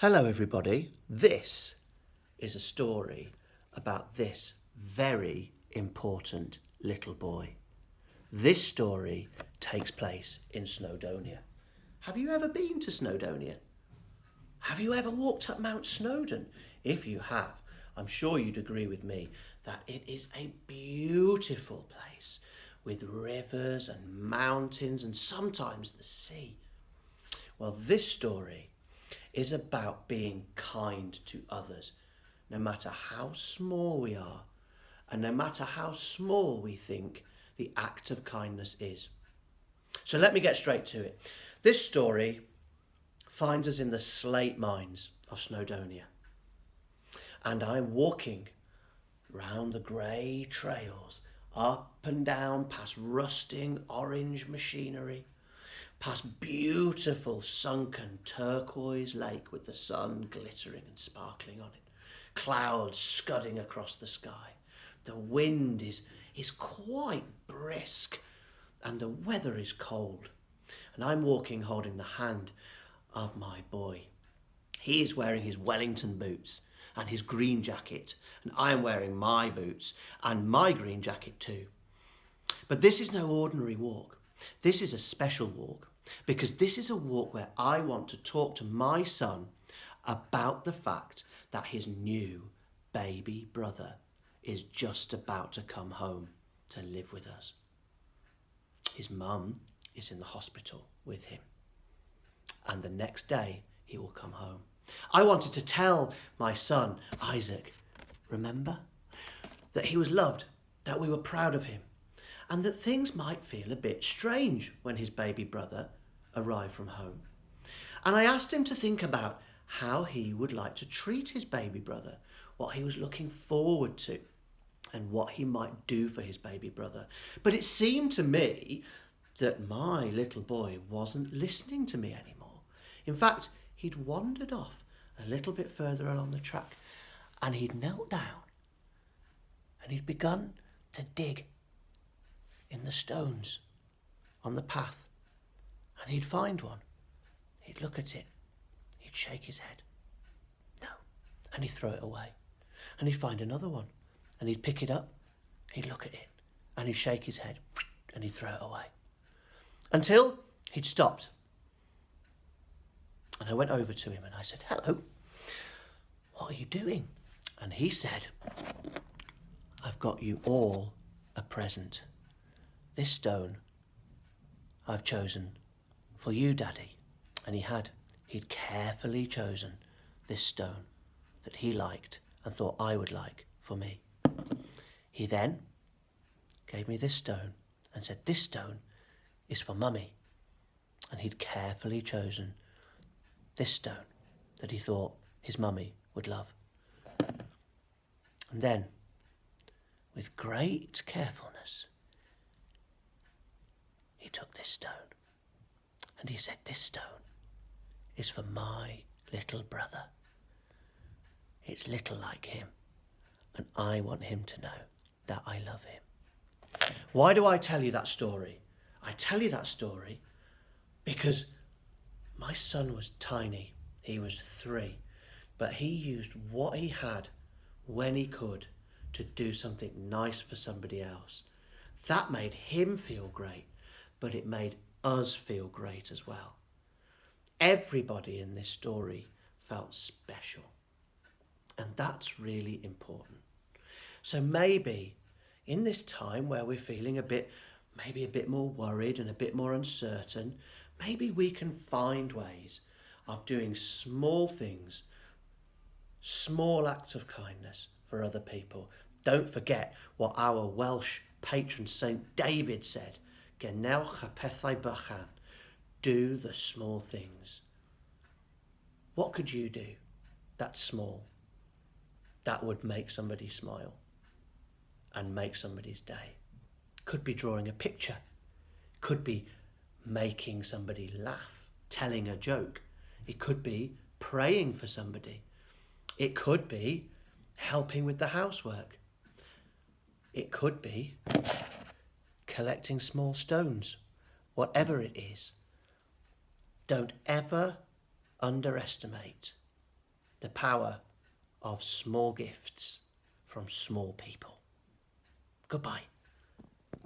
Hello everybody, this is a story about this very important little boy. This story takes place in Snowdonia. Have you ever been to Snowdonia? Have you ever walked up Mount Snowdon? If you have, I'm sure you'd agree with me that it is a beautiful place with rivers and mountains and sometimes the sea. Well, this story is about being kind to others, no matter how small we are, and no matter how small we think the act of kindness is. So let me get straight to it. This story finds us in the slate mines of Snowdonia, and I'm walking round the grey trails, up and down past rusting orange machinery, past beautiful sunken turquoise lake with the sun glittering and sparkling on it, clouds scudding across the sky. The wind is quite brisk and the weather is cold. And I'm walking holding the hand of my boy. He is wearing his Wellington boots and his green jacket, and I'm wearing my boots and my green jacket too. But this is no ordinary walk. This is a special walk because this is a walk where I want to talk to my son about the fact that his new baby brother is just about to come home to live with us. His mum is in the hospital with him, and the next day he will come home. I wanted to tell my son, Isaac, remember, that he was loved, that we were proud of him, and that things might feel a bit strange when his baby brother arrived from home. And I asked him to think about how he would like to treat his baby brother, what he was looking forward to, and what he might do for his baby brother. But it seemed to me that my little boy wasn't listening to me anymore. In fact, he'd wandered off a little bit further along the track, and he'd knelt down and he'd begun to dig in the stones on the path, and he'd find one, he'd look at it, he'd shake his head, no, and he'd throw it away, and he'd find another one, and he'd pick it up, he'd look at it, and he'd shake his head, and he'd throw it away, until he'd stopped. And I went over to him and I said, "Hello, what are you doing?" And he said, "I've got you all a present. This stone I've chosen for you, Daddy." And he'd carefully chosen this stone that he liked and thought I would like for me. He then gave me this stone and said, "This stone is for Mummy." And he'd carefully chosen this stone that he thought his mummy would love. And then, with great carefulness, he took this stone and he said, "This stone is for my little brother. It's little like him, and I want him to know that I love him." Why do I tell you that story? I tell you that story because my son was tiny. He was 3, but he used what he had when he could to do something nice for somebody else. That made him feel great, but it made us feel great as well. Everybody in this story felt special, and that's really important. So maybe in this time where we're feeling maybe a bit more worried and a bit more uncertain, maybe we can find ways of doing small things, small acts of kindness for other people. Don't forget what our Welsh patron St David said, "Gwnewch y pethau bychan," do the small things. What could you do that's small, that would make somebody smile and make somebody's day? Could be drawing a picture, could be making somebody laugh, telling a joke. It could be praying for somebody. It could be helping with the housework. It could be collecting small stones. Whatever it is, don't ever underestimate the power of small gifts from small people. Goodbye.